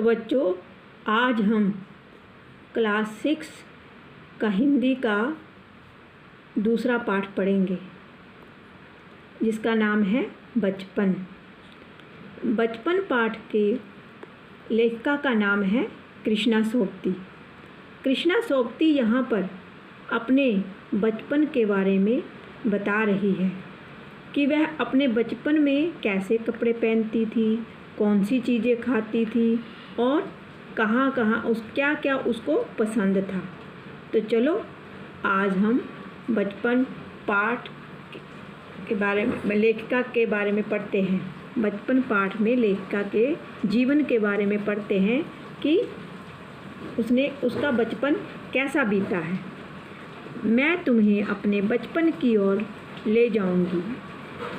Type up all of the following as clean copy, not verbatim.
तो बच्चों, आज हम क्लास 6 का हिंदी का दूसरा पाठ पढ़ेंगे जिसका नाम है बचपन। बचपन पाठ के लेखिका का नाम है कृष्णा सोबती। कृष्णा सोबती यहाँ पर अपने बचपन के बारे में बता रही है कि वह अपने बचपन में कैसे कपड़े पहनती थी, कौन सी चीज़ें खाती थी और कहाँ कहाँ क्या क्या उसको पसंद था। तो चलो आज हम बचपन पाठ के बारे में, लेखिका के बारे में पढ़ते हैं। बचपन पाठ में लेखिका के जीवन के बारे में पढ़ते हैं कि उसका बचपन कैसा बीता है। मैं तुम्हें अपने बचपन की ओर ले जाऊंगी।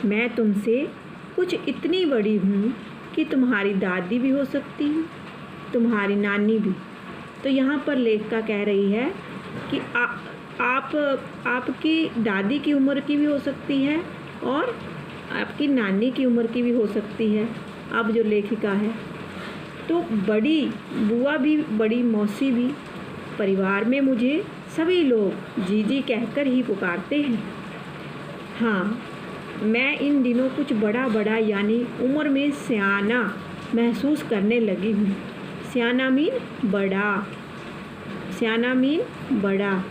मैं तुमसे कुछ इतनी बड़ी हूँ कि तुम्हारी दादी भी हो सकती हूँ, तुम्हारी नानी भी। तो यहाँ पर लेखिका कह रही है कि आपकी दादी की उम्र की भी हो सकती है और आपकी नानी की उम्र की भी हो सकती है। अब जो लेखिका है तो बड़ी बुआ भी, बड़ी मौसी भी। परिवार में मुझे सभी लोग जीजी कहकर ही पुकारते हैं। हाँ, मैं इन दिनों कुछ बड़ा बड़ा यानी उम्र में सियाना महसूस करने लगी हूँ। सियाना मीन बड़ा, सियाना मीन बड़ा।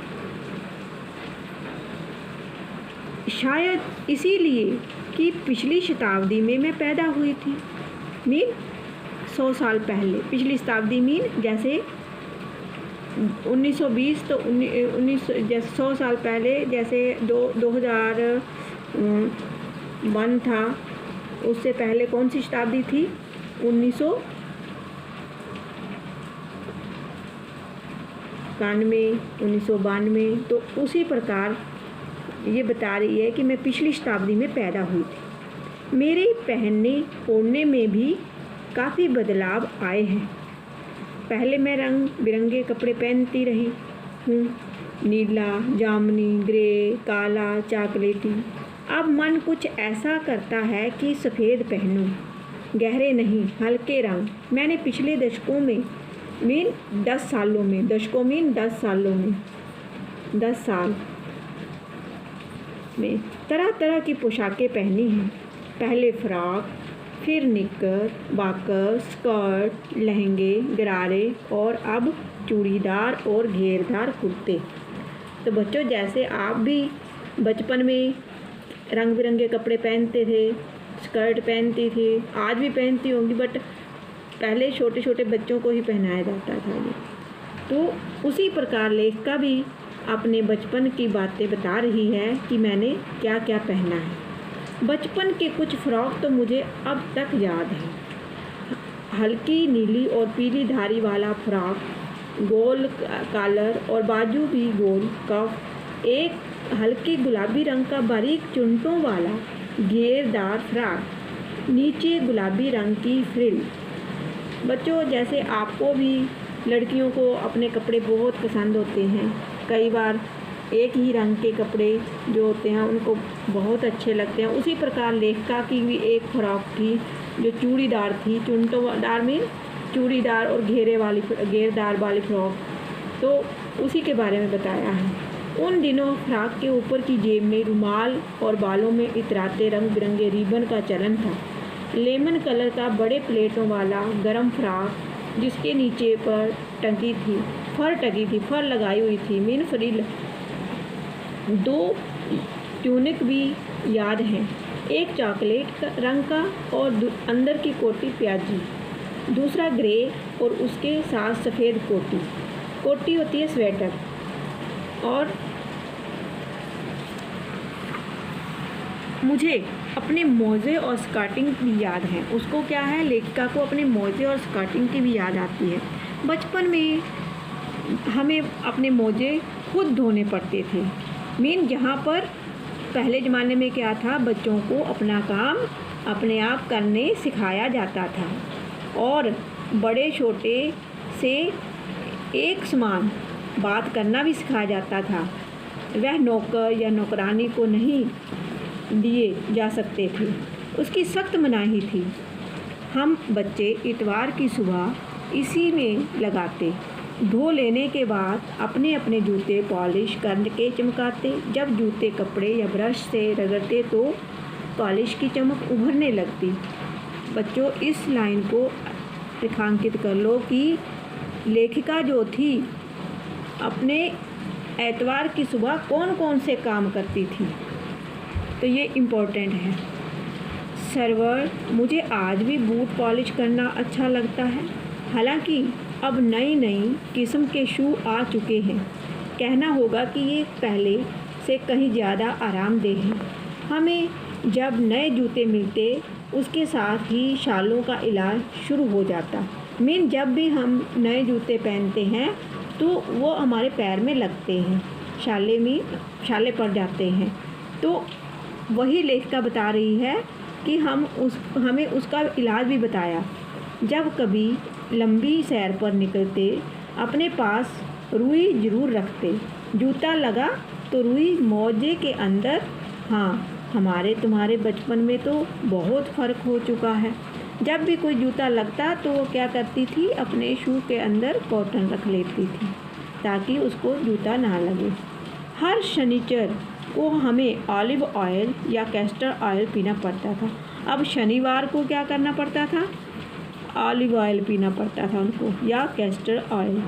शायद इसीलिए कि पिछली शताब्दी में मैं पैदा हुई थी। मीन 100 साल पहले। पिछली शताब्दी मीन जैसे 1920, तो 19 100 साल पहले जैसे 2001 था। उससे पहले कौन सी शताब्दी थी? 1991, 1992। तो उसी प्रकार ये बता रही है कि मैं पिछली शताब्दी में पैदा हुई थी। मेरे पहनने ओढ़ने में भी काफ़ी बदलाव आए हैं। पहले मैं रंग बिरंगे कपड़े पहनती रही हूँ, नीला, जामुनी, ग्रे, काला, चॉकलेटी। अब मन कुछ ऐसा करता है कि सफ़ेद पहनूं, गहरे नहीं, हल्के रंग। मैंने पिछले दशकों में मीन 10 सालों में, दशकों मीन 10 सालों में, 10 साल में तरह तरह की पोशाकें पहनी हैं। पहले फ्रॉक, फिर निक्कर, बाकर, स्कर्ट, लहंगे, गरारे और अब चूड़ीदार और घेरदार कुर्ते। तो बच्चों, जैसे आप भी बचपन में रंग बिरंगे कपड़े पहनते थे, स्कर्ट पहनती थी, आज भी पहनती होंगी, बट पहले छोटे छोटे बच्चों को ही पहनाया जाता था ये। तो उसी प्रकार लेखिका भी अपने बचपन की बातें बता रही है कि मैंने क्या क्या पहना है। बचपन के कुछ फ्रॉक तो मुझे अब तक याद है। हल्की नीली और पीली धारी वाला फ्रॉक, गोल कॉलर और बाजू भी गोल कफ, एक हल्की गुलाबी रंग का बारीक चुन्नटों वाला घेरदार फ्रॉक, नीचे गुलाबी रंग की फ्रिल। बच्चों, जैसे आपको भी लड़कियों को अपने कपड़े बहुत पसंद होते हैं। कई बार एक ही रंग के कपड़े जो होते हैं उनको बहुत अच्छे लगते हैं। उसी प्रकार लेखिका की भी एक फ्रॉक थी जो चूड़ीदार थी, चुन्नटोंदार में चूड़ीदार और घेरदार वाली फ्रॉक। तो उसी के बारे में बताया है। उन दिनों फ्रॉक के ऊपर की जेब में रुमाल और बालों में इतराते रंग बिरंगे रिबन का चलन था। लेमन कलर का बड़े प्लेटों वाला गरम फ्रॉक जिसके नीचे पर टंगी थी, फर लगाई हुई थी, मीन फ्रिल। 2 ट्यूनिक भी याद हैं, एक चॉकलेट रंग का और अंदर की कोटी प्याजी, दूसरा ग्रे और उसके साथ सफ़ेद कोटी होती है स्वेटर। और मुझे अपने मोज़े और स्कर्टिंग भी याद हैं। उसको क्या है, लेखिका को अपने मोज़े और स्कर्टिंग की भी याद आती है। बचपन में हमें अपने मोज़े खुद धोने पड़ते थे। मीन जहाँ पर पहले ज़माने में क्या था, बच्चों को अपना काम अपने आप करने सिखाया जाता था और बड़े छोटे से एक समान बात करना भी सिखाया जाता था। वह नौकर या नौकरानी को नहीं दिए जा सकते थे, उसकी सख्त मनाही थी। हम बच्चे इतवार की सुबह इसी में लगाते। धो लेने के बाद अपने अपने जूते पॉलिश करके चमकाते। जब जूते कपड़े या ब्रश से रगड़ते तो पॉलिश की चमक उभरने लगती। बच्चों, इस लाइन को रेखांकित कर लो कि लेखिका जो थी अपने एतवार की सुबह कौन कौन से काम करती थी। तो ये इम्पोर्टेंट है। सर्वर, मुझे आज भी बूट पॉलिश करना अच्छा लगता है। हालांकि अब नई नई किस्म के शू आ चुके हैं। कहना होगा कि ये पहले से कहीं ज़्यादा आरामदेह हैं। हमें जब नए जूते मिलते उसके साथ ही शालों का इलाज शुरू हो जाता। जब भी हम नए जूते पहनते हैं तो वो हमारे पैर में लगते हैं, छाले पड़ जाते हैं। तो वही लेखिका बता रही है कि हमें उसका इलाज भी बताया। जब कभी लंबी सैर पर निकलते अपने पास रुई ज़रूर रखते। जूता लगा तो रुई मोजे के अंदर। हाँ, हमारे तुम्हारे बचपन में तो बहुत फ़र्क हो चुका है। जब भी कोई जूता लगता तो वो क्या करती थी, अपने शू के अंदर कॉटन रख लेती थी ताकि उसको जूता ना लगे। हर शनिचर को हमें ऑलिव ऑयल या कैस्टर ऑयल पीना पड़ता था। अब शनिवार को क्या करना पड़ता था, ऑलिव ऑयल पीना पड़ता था उनको, या कैस्टर ऑयल।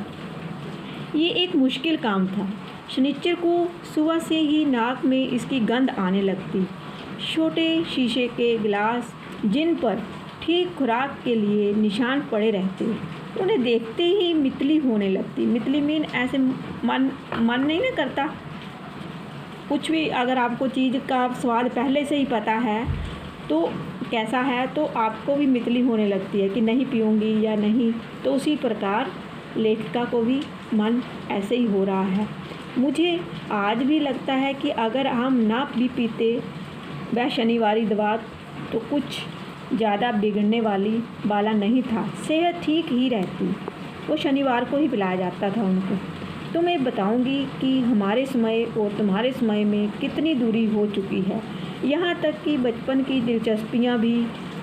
ये एक मुश्किल काम था। शनिचर को सुबह से ही नाक में इसकी गंध आने लगती। छोटे शीशे के गिलास जिन पर ठीक खुराक के लिए निशान पड़े रहते, उन्हें देखते ही मितली होने लगती। मितली मीन ऐसे मन नहीं ना करता कुछ भी। अगर आपको चीज़ का स्वाद पहले से ही पता है तो कैसा है, तो आपको भी मितली होने लगती है कि नहीं पीऊँगी या नहीं। तो उसी प्रकार लेखिका को भी मन ऐसे ही हो रहा है। मुझे आज भी लगता है कि अगर हम ना भी पीते वह शनिवारी दवा तो कुछ ज़्यादा बिगड़ने वाला नहीं था। सेहत ठीक ही रहती। वो शनिवार को ही पिलाया जाता था उनको। तो मैं बताऊंगी कि हमारे समय और तुम्हारे समय में कितनी दूरी हो चुकी है। यहाँ तक कि बचपन की दिलचस्पियाँ भी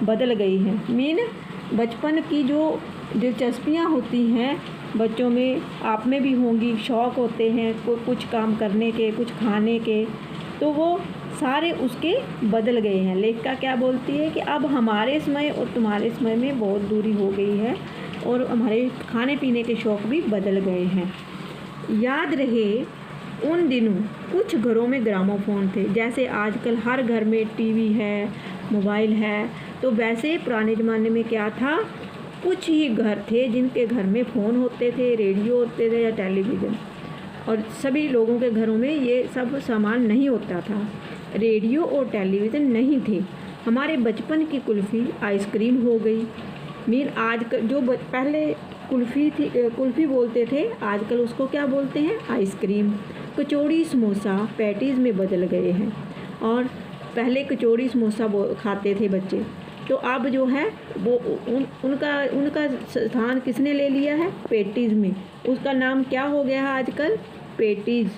बदल गई हैं। बचपन की जो दिलचस्पियाँ होती हैं बच्चों में, आप में भी होंगी। शौक़ होते हैं कुछ काम करने के, कुछ खाने के, तो वो सारे उसके बदल गए हैं। लेखिका क्या बोलती है कि अब हमारे समय और तुम्हारे समय में बहुत दूरी हो गई है और हमारे खाने पीने के शौक़ भी बदल गए हैं। याद रहे उन दिनों कुछ घरों में ग्रामोफोन थे। जैसे आजकल हर घर में टीवी है, मोबाइल है, तो वैसे पुराने ज़माने में क्या था, कुछ ही घर थे जिनके घर में फ़ोन होते थे, रेडियो होते थे या टेलीविज़न। और सभी लोगों के घरों में ये सब सामान नहीं होता था। रेडियो और टेलीविज़न नहीं थे। हमारे बचपन की कुल्फ़ी आइसक्रीम हो गई। आजकल जो पहले कुल्फ़ी थी, कुल्फ़ी बोलते थे, आजकल उसको क्या बोलते हैं, आइसक्रीम। कचौड़ी समोसा पैटीज़ में बदल गए हैं। और पहले कचौड़ी समोसा खाते थे बच्चे, तो अब जो है वो उनका स्थान किसने ले लिया है, पैटीज़ में। उसका नाम क्या हो गया है आजकल, पैटीज़।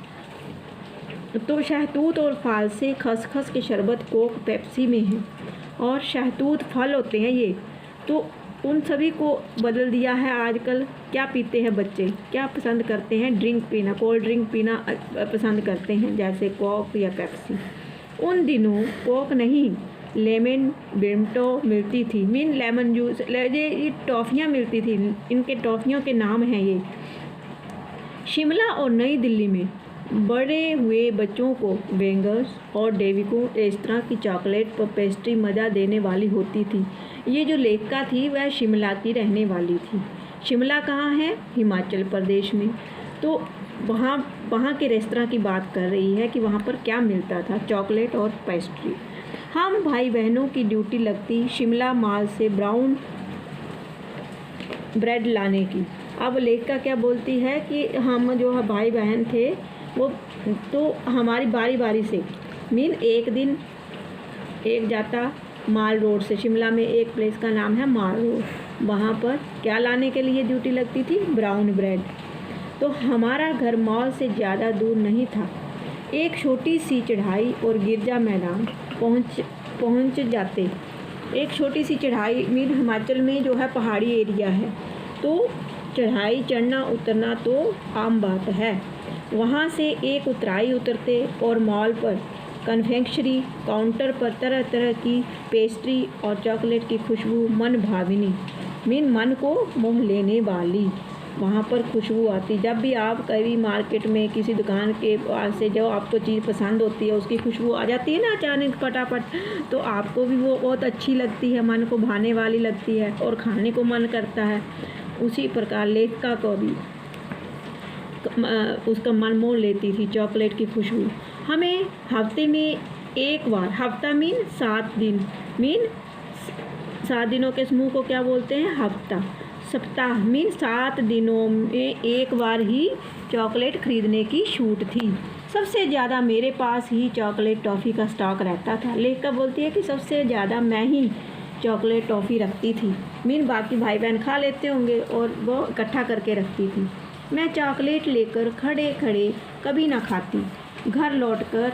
तो शहतूत और फाल से खसखस के शरबत कोक पेप्सी में है। और शहतूत फल होते हैं ये, तो उन सभी को बदल दिया है। आजकल क्या पीते हैं बच्चे, क्या पसंद करते हैं, ड्रिंक पीना, कोल्ड ड्रिंक पीना पसंद करते हैं, जैसे कोक या पेप्सी। उन दिनों कोक नहीं, लेमन बिमटो मिलती थी। लेमन जूस, ये टॉफ़ियाँ मिलती थी, इनके टॉफ़ियों के नाम हैं ये। शिमला और नई दिल्ली में बड़े हुए बच्चों को बेंगर्स और डेविको रेस्तरां की चॉकलेट पर पेस्ट्री मज़ा देने वाली होती थी। ये जो लेखिका थी वह शिमला की रहने वाली थी। शिमला कहाँ है, हिमाचल प्रदेश में। तो वहाँ के रेस्तरां की बात कर रही है कि वहाँ पर क्या मिलता था, चॉकलेट और पेस्ट्री। हम भाई बहनों की ड्यूटी लगती शिमला माल से ब्राउन ब्रेड लाने की। अब लेखिका क्या बोलती है कि हम जो भाई बहन थे वो, तो हमारी बारी बारी से एक दिन एक जाता माल रोड से। शिमला में एक प्लेस का नाम है माल रोड, वहाँ पर क्या लाने के लिए ड्यूटी लगती थी, ब्राउन ब्रेड। तो हमारा घर मॉल से ज़्यादा दूर नहीं था। एक छोटी सी चढ़ाई और गिरजा मैदान पहुँच जाते। एक छोटी सी चढ़ाई हिमाचल में जो है पहाड़ी एरिया है, तो चढ़ाई चढ़ना उतरना तो आम बात है। वहाँ से एक उतराई उतरते और मॉल पर कन्फेक्शनरी काउंटर पर तरह तरह की पेस्ट्री और चॉकलेट की खुशबू मन भाविनी मन को मोह लेने वाली वहाँ पर खुशबू आती। जब भी आप कभी मार्केट में किसी दुकान के पास से जो आपको चीज़ पसंद होती है उसकी खुशबू आ जाती है ना अचानक फटाफट, तो आपको भी वो बहुत अच्छी लगती है, मन को भाने वाली लगती है और खाने को मन करता है। उसी प्रकार लेखिका को भी उसका मन मोह लेती थी चॉकलेट की खुशबू। हमें हफ्ते में एक बार, हफ्ता मीन 7 दिन, 7 दिनों के समूह को क्या बोलते हैं? हफ्ता। सप्ताह मीन 7 दिनों में एक बार ही चॉकलेट खरीदने की छूट थी। सबसे ज़्यादा मेरे पास ही चॉकलेट टॉफ़ी का स्टॉक रहता था। लेखिका बोलती है कि सबसे ज़्यादा मैं ही चॉकलेट टॉफ़ी रखती थी। बाकी भाई बहन खा लेते होंगे और वो इकट्ठा करके रखती थी। मैं चॉकलेट लेकर खड़े खड़े कभी ना खाती। घर लौटकर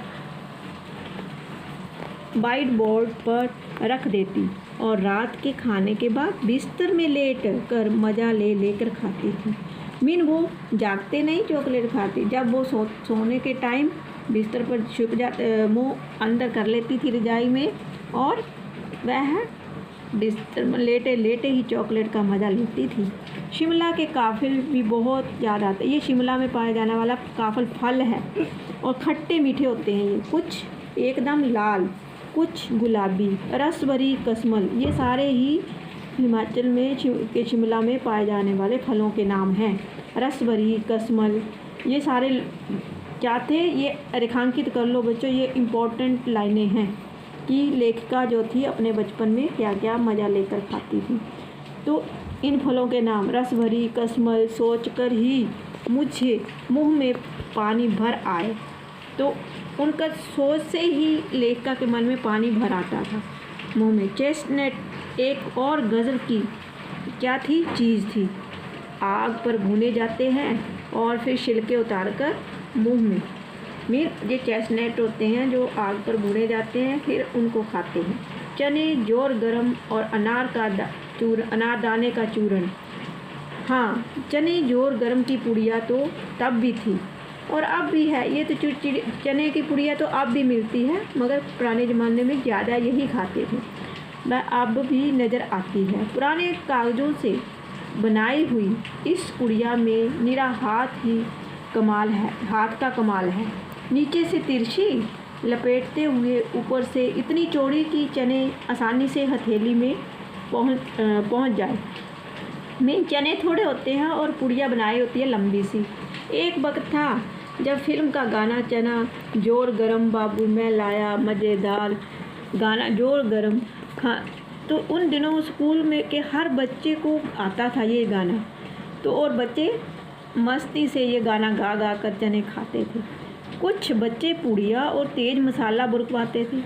वाइट बोर्ड पर रख देती और रात के खाने के बाद बिस्तर में लेट कर मज़ा लेकर खाती थी। वो जागते नहीं चॉकलेट खाती। जब वो सोने के टाइम बिस्तर पर छुप जाते, मुँह अंदर कर लेती थी रजाई में और वह बिस्तर में लेटे लेटे ही चॉकलेट का मज़ा लेती थी। शिमला के काफिल भी बहुत याद आते। ये शिमला में पाया जाने वाला काफिल फल है और खट्टे मीठे होते हैं। ये कुछ एकदम लाल, कुछ गुलाबी, रस भरी कस्मल, ये सारे ही हिमाचल में के शिमला में पाए जाने वाले फलों के नाम हैं। रस भरी कस्मल, ये सारे क्या थे? ये रेखांकित कर लो बच्चों, ये इम्पोर्टेंट लाइनें हैं कि लेखिका जो थी अपने बचपन में क्या क्या मज़ा लेकर खाती थी। तो इन फलों के नाम रस भरी कस्मल सोचकर ही मुझे मुंह में पानी भर आए। तो उनका सोच से ही लेखिका के मन में पानी भर आता था मुंह में। चेस्टनट एक और गज़ब की क्या थी? चीज़ थी। आग पर भुने जाते हैं और फिर छिलके उतार कर मुँह में ये चेस्टनट होते हैं जो आग पर भुने जाते हैं, फिर उनको खाते हैं। चने जोर गरम और अनारदाने का चूरन। हाँ, चने जोर गरम की पुड़िया तो तब भी थी और अब भी है। ये तो चने की पुड़िया तो अब भी मिलती है, मगर पुराने ज़माने में ज़्यादा यही खाते थे। वह अब भी नज़र आती है। पुराने कागज़ों से बनाई हुई इस पुड़िया में निरा हाथ का कमाल है। नीचे से तिरछी लपेटते हुए ऊपर से इतनी चौड़ी कि चने आसानी से हथेली में पहुंच जाए। चने थोड़े होते हैं और पुड़िया बनाई होती है लंबी सी। एक वक्त था जब फिल्म का गाना चना जोर गरम बाबू मैं लाया मज़ेदार गाना जोर गरम तो उन दिनों स्कूल में के हर बच्चे को आता था ये गाना। तो और बच्चे मस्ती से ये गाना गा गा कर चने खाते थे। कुछ बच्चे पुड़िया और तेज़ मसाला बुरकवाते थे।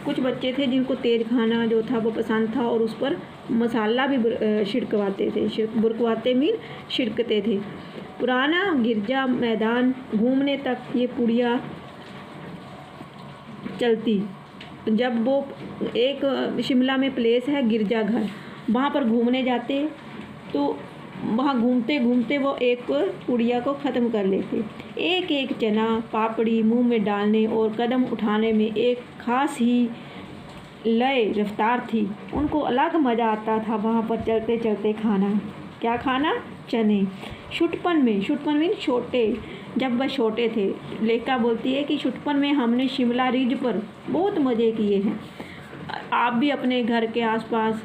कुछ बच्चे थे जिनको तेज़ खाना जो था वो पसंद था और उस पर मसाला भी छिड़कवाते थे। बुरकवाते छिड़कते थे। पुराना गिरजा मैदान घूमने तक ये पुड़िया चलती। जब वो एक शिमला में प्लेस है गिरजाघर, वहाँ पर घूमने जाते तो वहाँ घूमते घूमते वो एक पुड़िया को ख़त्म कर लेते। एक एक चना पापड़ी मुंह में डालने और कदम उठाने में एक ख़ास ही लय रफ्तार थी। उनको अलग मज़ा आता था वहाँ पर चलते चलते खाना। क्या खाना? चने। छुटपन में छोटे, जब वह छोटे थे। लेखिका बोलती है कि छुटपन में हमने शिमला रिज पर बहुत मज़े किए हैं। आप भी अपने घर के आसपास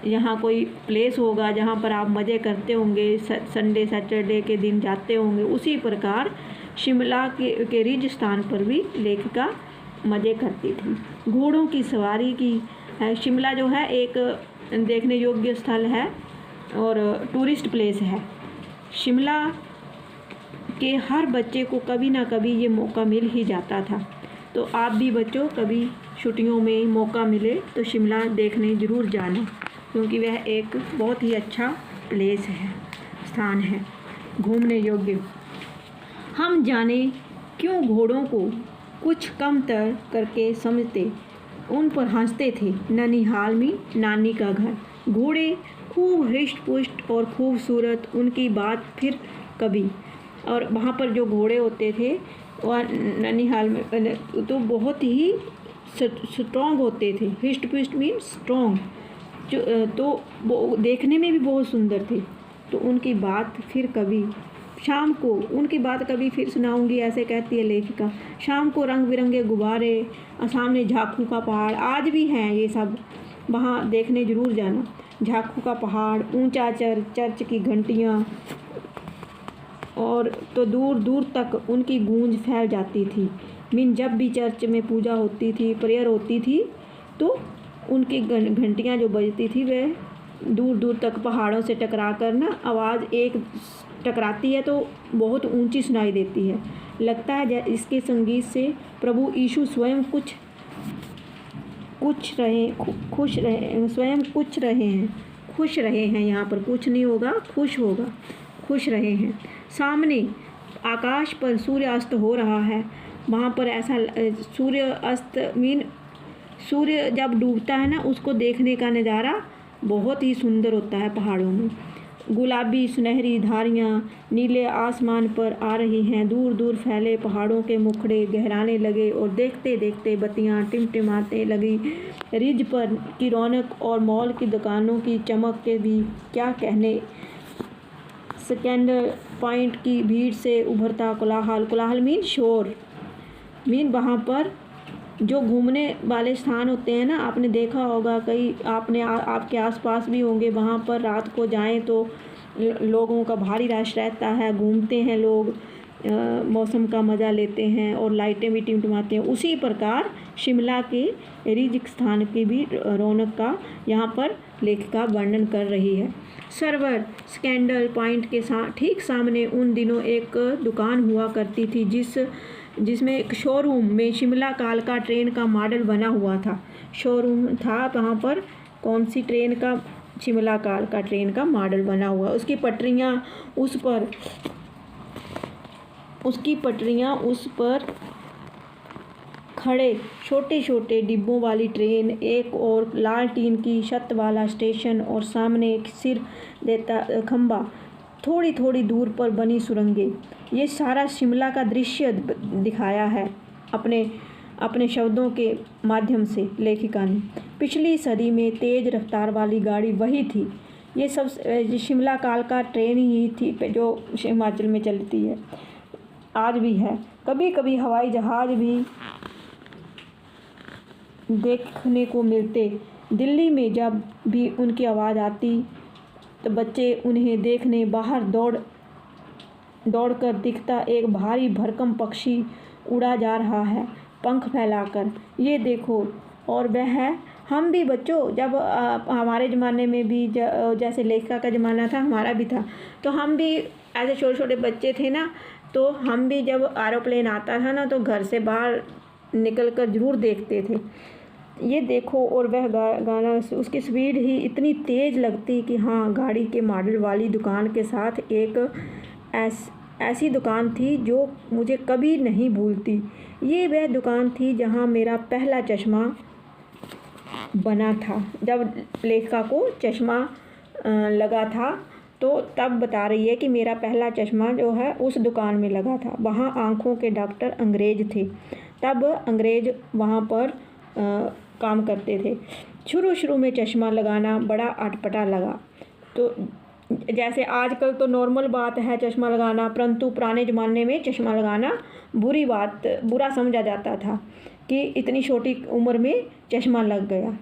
यहाँ कोई प्लेस होगा जहाँ पर आप मज़े करते होंगे, संडे सैटरडे के दिन जाते होंगे। उसी प्रकार शिमला के रिज स्थान पर भी लेखिका मज़े करती थी। घोड़ों की सवारी की शिमला जो है एक देखने योग्य स्थल है और टूरिस्ट प्लेस है। शिमला के हर बच्चे को कभी ना कभी ये मौका मिल ही जाता था। तो आप भी बच्चों कभी छुट्टियों में मौका मिले तो शिमला देखने ज़रूर जाना, क्योंकि वह एक बहुत ही अच्छा प्लेस है, स्थान है घूमने योग्य। हम जाने क्यों घोड़ों को कुछ कमतर करके समझते, उन पर हंसते थे। ननिहाल में नानी का घर। घोड़े खूब हृष्ट पुष्ट और खूबसूरत, उनकी बात फिर कभी। और वहाँ पर जो घोड़े होते थे वह ननिहाल में तो बहुत ही स्ट्रॉन्ग होते थे। हृष्ट पुष्ट मीन स्ट्रॉन्ग, जो तो वो देखने में भी बहुत सुंदर थे। तो उनकी बात फिर कभी, शाम को उनकी बात कभी फिर सुनाऊंगी, ऐसे कहती है लेखिका। शाम को रंग बिरंगे गुब्बारे, सामने झाखू का पहाड़, आज भी हैं ये सब, वहाँ देखने ज़रूर जाना। झाखू का पहाड़, ऊंचा चर्च की घंटियाँ, और तो दूर दूर तक उनकी गूंज फैल जाती थी। मीन जब भी चर्च में पूजा होती थी, प्रेयर होती थी, तो उनकी घंटियाँ जो बजती थी वह दूर दूर तक पहाड़ों से टकरा कर ना आवाज़ एक टकराती है तो बहुत ऊंची सुनाई देती है। लगता है इसके संगीत से प्रभु यीशु स्वयं खुश रहे हैं। यहाँ पर कुछ नहीं होगा, खुश रहे हैं। सामने आकाश पर सूर्यास्त हो रहा है। वहाँ पर ऐसा सूर्यास्त मीन सूर्य जब डूबता है ना, उसको देखने का नज़ारा बहुत ही सुंदर होता है। पहाड़ों में गुलाबी सुनहरी धारियाँ नीले आसमान पर आ रही हैं। दूर दूर फैले पहाड़ों के मुखड़े गहराने लगे और देखते देखते बत्तियाँ टिमटिमाने लगी। रिज पर की रौनक और मॉल की दुकानों की चमक के भी क्या कहने। स्कैंडल पॉइंट की भीड़ से उभरता कोलाहल मीन शोर, मीन वहाँ पर जो घूमने वाले स्थान होते हैं ना, आपने देखा होगा, कई आपके आसपास भी होंगे। वहाँ पर रात को जाएं तो लोगों का भारी रश रहता है, घूमते हैं लोग, मौसम का मज़ा लेते हैं और लाइटें भी टिमटिमाती हैं। उसी प्रकार शिमला के रिज स्थान की भी रौनक का यहाँ पर लेखिका वर्णन कर रही है। सर्वर स्कैंडल पॉइंट के ठीक सामने उन दिनों एक दुकान हुआ करती थी जिसमें एक शोरूम में शिमला कालका ट्रेन का मॉडल बना हुआ था। शोरूम था वहाँ पर, कौन सी ट्रेन का? शिमला कालका ट्रेन का मॉडल बना हुआ। उसकी पटरियाँ उस पर खड़े छोटे छोटे डिब्बों वाली ट्रेन, एक और लाल टीन की छत वाला स्टेशन और सामने एक सिर देता खंबा, थोड़ी थोड़ी दूर पर बनी सुरंगें। ये सारा शिमला का दृश्य दिखाया है अपने शब्दों के माध्यम से लेखिका ने। पिछली सदी में तेज़ रफ्तार वाली गाड़ी वही थी। ये सब शिमला कालका ट्रेन ही थी जो हिमाचल में चलती है, आज भी है। कभी कभी हवाई जहाज़ भी देखने को मिलते। दिल्ली में जब भी उनकी आवाज़ आती तो बच्चे उन्हें देखने बाहर दौड़कर दिखता एक भारी भरकम पक्षी उड़ा जा रहा है पंख फैलाकर, ये देखो। और वह है, हम भी बच्चों, जब हमारे ज़माने में भी जैसे लेखिका का ज़माना था, हमारा भी था, तो हम भी ऐसे छोटे छोटे बच्चे थे ना, तो हम भी जब एरोप्लेन आता था ना तो घर से बाहर निकल कर ज़रूर देखते थे, ये देखो। और वह गाना, उसकी स्पीड ही इतनी तेज़ लगती कि हाँ, गाड़ी के मॉडल वाली दुकान के साथ एक ऐसी दुकान थी जो मुझे कभी नहीं भूलती। ये वह दुकान थी जहाँ मेरा पहला चश्मा बना था। जब लेखिका को चश्मा लगा था तो तब बता रही है कि मेरा पहला चश्मा जो है उस दुकान में लगा था। वहाँ आँखों के डॉक्टर अंग्रेज़ थे, तब अंग्रेज़ वहाँ पर काम करते थे। शुरू में चश्मा लगाना बड़ा अटपटा लगा। तो जैसे आजकल तो नॉर्मल बात है चश्मा लगाना, परंतु पुराने ज़माने में चश्मा लगाना बुरा समझा जाता था कि इतनी छोटी उम्र में चश्मा लग गया।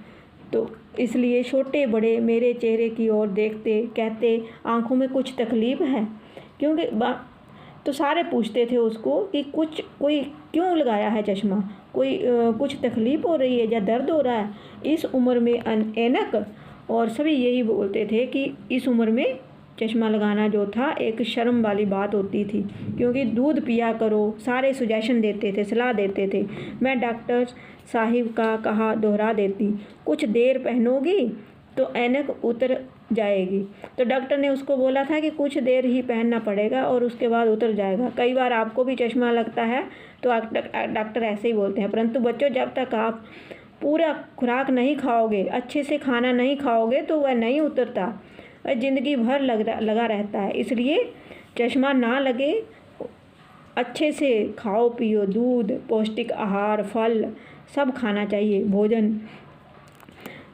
तो इसलिए छोटे बड़े मेरे चेहरे की ओर देखते कहते, आँखों में कुछ तकलीफ़ है? क्योंकि तो सारे पूछते थे उसको कि कोई क्यों लगाया है चश्मा, कोई कुछ तकलीफ़ हो रही है या दर्द हो रहा है इस उम्र में ऐनक? और सभी यही बोलते थे कि इस उम्र में चश्मा लगाना जो था एक शर्म वाली बात होती थी, क्योंकि दूध पिया करो, सारे सुजेशन देते थे, सलाह देते थे। मैं डॉक्टर साहिब का कहा दोहरा देती, कुछ देर पहनोगी तो ऐनक उतर जाएगी। तो डॉक्टर ने उसको बोला था कि कुछ देर ही पहनना पड़ेगा और उसके बाद उतर जाएगा। कई बार आपको भी चश्मा लगता है तो डॉक्टर ऐसे ही बोलते हैं। परंतु बच्चों, जब तक आप पूरा खुराक नहीं खाओगे, अच्छे से खाना नहीं खाओगे तो वह नहीं उतरता। वह ज़िंदगी भर लगा रहता है। इसलिए चश्मा ना लगे, अच्छे से खाओ पियो, दूध, पौष्टिक आहार, फल सब खाना चाहिए, भोजन।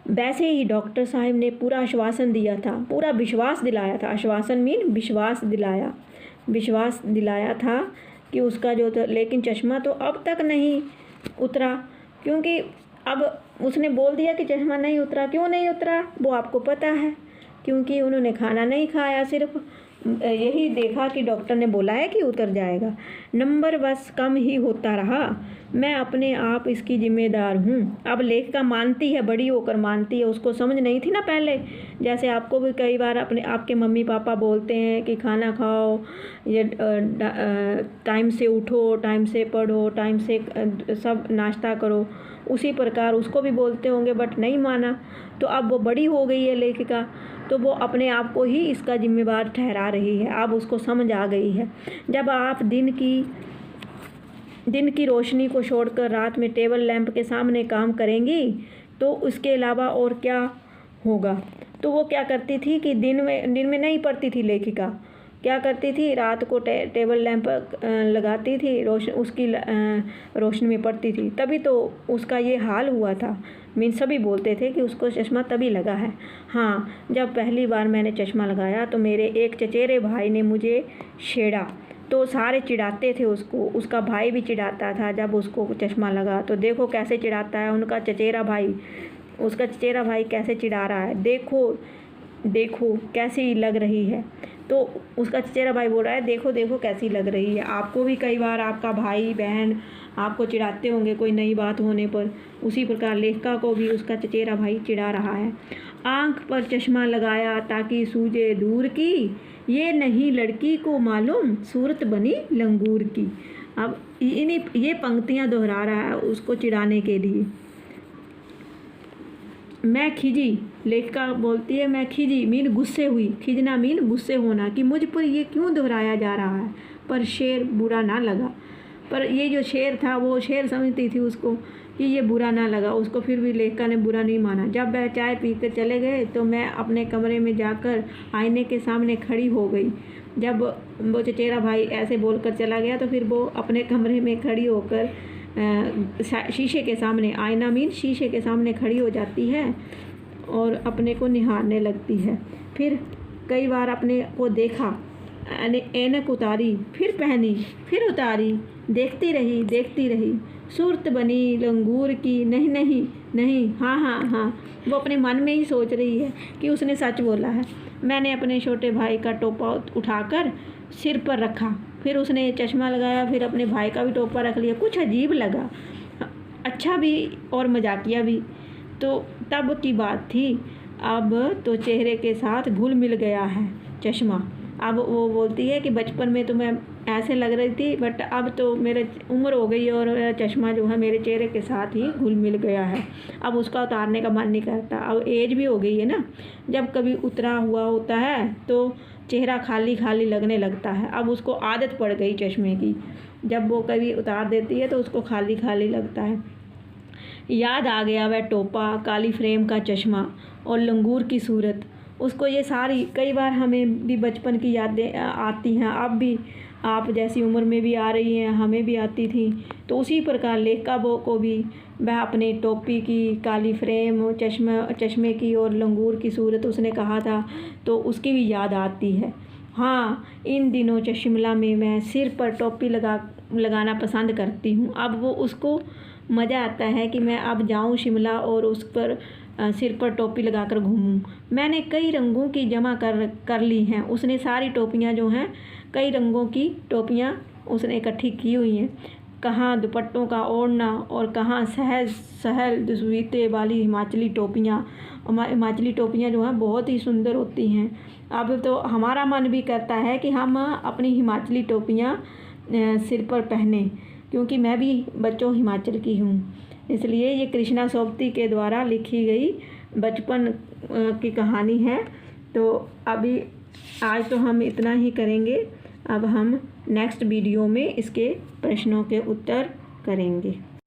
वैसे ही डॉक्टर साहब ने पूरा आश्वासन दिया था, पूरा विश्वास दिलाया था। आश्वासन मीन विश्वास दिलाया था कि उसका जो था, लेकिन चश्मा तो अब तक नहीं उतरा, क्योंकि अब उसने बोल दिया कि चश्मा नहीं उतरा। क्यों नहीं उतरा वो आपको पता है, क्योंकि उन्होंने खाना नहीं खाया, सिर्फ यही देखा कि डॉक्टर ने बोला है कि उतर जाएगा। नंबर बस कम ही होता रहा। मैं अपने आप इसकी जिम्मेदार हूँ। अब लेखिका मानती है, बड़ी होकर मानती है। उसको समझ नहीं थी ना पहले, जैसे आपको भी कई बार आपके मम्मी पापा बोलते हैं कि खाना खाओ, ये टाइम से उठो, टाइम से पढ़ो, टाइम से सब नाश्ता करो, उसी प्रकार उसको भी बोलते होंगे, बट नहीं माना। तो अब वो बड़ी हो गई है लेखिका, तो वो अपने आप को ही इसका जिम्मेवार ठहरा रही है। अब उसको समझ आ गई है। जब आप दिन की रोशनी को छोड़कर रात में टेबल लैंप के सामने काम करेंगी तो उसके अलावा और क्या होगा। तो वो क्या करती थी कि दिन में नहीं पढ़ती थी लेखिका, क्या करती थी, रात को टेबल लैंप लगाती थी, उसकी रोशनी में पड़ती थी। तभी तो उसका ये हाल हुआ था। सभी बोलते थे कि उसको चश्मा तभी लगा है। हाँ, जब पहली बार मैंने चश्मा लगाया तो मेरे एक चचेरे भाई ने मुझे छेड़ा, तो सारे चिढ़ाते थे उसको। उसका भाई भी चिढ़ाता था जब उसको चश्मा लगा, तो देखो कैसे चिढ़ाता है उसका चचेरा भाई कैसे चिढ़ा रहा है, देखो कैसी लग रही है। तो उसका चचेरा भाई बोल रहा है देखो कैसी लग रही है। आपको भी कई बार आपका भाई बहन आपको चिढ़ाते होंगे कोई नई बात होने पर, उसी प्रकार लेखिका को भी उसका चचेरा भाई चिढ़ा रहा है। आँख पर चश्मा लगाया ताकि सूझे दूर की, ये नहीं लड़की को मालूम सूरत बनी लंगूर की। अब ये पंक्तियाँ दोहरा रहा है उसको चिढ़ाने के लिए। मैं खिजी, लेखिका बोलती है मैं खिजी मीन गुस्से हुई, खिजना मीन गुस्से होना कि मुझ पर ये क्यों दोहराया जा रहा है। पर शेर बुरा ना लगा। पर ये जो शेर था वो शेर समझती थी उसको कि ये बुरा ना लगा उसको, फिर भी लेखिका ने बुरा नहीं माना। जब वह चाय पीकर चले गए तो मैं अपने कमरे में जाकर आईने के सामने खड़ी हो गई। जब वो चचेरा भाई ऐसे बोलकर चला गया तो फिर वो अपने कमरे में खड़ी होकर शीशे के सामने, आईना मीन शीशे के सामने खड़ी हो जाती है और अपने को निहारने लगती है। फिर कई बार अपने को देखा, ऐनक उतारी, फिर पहनी, फिर उतारी, देखती रही, सूरत बनी लंगूर की, नहीं, हाँ। वो अपने मन में ही सोच रही है कि उसने सच बोला है। मैंने अपने छोटे भाई का टोपा उठाकर सिर पर रखा, फिर उसने चश्मा लगाया, फिर अपने भाई का भी टोपा रख लिया। कुछ अजीब लगा, अच्छा भी और मजाकिया भी। तो तब की बात थी, अब तो चेहरे के साथ घुल मिल गया है चश्मा। अब वो बोलती है कि बचपन में तो मैं ऐसे लग रही थी, बट अब तो मेरे उम्र हो गई और चश्मा जो है मेरे चेहरे के साथ ही घुल मिल गया है। अब उसका उतारने का मन नहीं करता, अब एज भी हो गई है ना। जब कभी उतरा हुआ होता है तो चेहरा खाली लगने लगता है। अब उसको आदत पड़ गई चश्मे की, जब वो कभी उतार देती है तो उसको खाली लगता है। याद आ गया वह टोपा, काली फ्रेम का चश्मा और लंगूर की सूरत। उसको ये सारी, कई बार हमें भी बचपन की यादें आती हैं। अब भी आप जैसी उम्र में भी आ रही हैं, हमें भी आती थी। तो उसी प्रकार लेखिका को भी वह अपनी टोपी की, काली फ्रेम, चश्मे की और लंगूर की सूरत उसने कहा था, तो उसकी भी याद आती है। हाँ, इन दिनों शिमला में मैं सिर पर टोपी लगाना पसंद करती हूँ। अब वो उसको मज़ा आता है कि मैं अब जाऊँ शिमला और उस पर सिर पर टोपी लगाकर घूमूं। मैंने कई रंगों की जमा कर ली हैं। उसने सारी टोपियाँ जो हैं, कई रंगों की टोपियाँ उसने इकट्ठी की हुई हैं। कहाँ दुपट्टों का ओढ़ना और कहाँ सहल दुसवीते वाली हिमाचली टोपियाँ। हिमाचली टोपियाँ जो हैं बहुत ही सुंदर होती हैं। अब तो हमारा मन भी करता है कि हम अपनी हिमाचली टोपियाँ सिर पर पहने, क्योंकि मैं भी बच्चों हिमाचल की हूँ। इसलिए ये कृष्णा सोबती के द्वारा लिखी गई बचपन की कहानी है। तो अभी आज तो हम इतना ही करेंगे। अब हम नेक्स्ट वीडियो में इसके प्रश्नों के उत्तर करेंगे।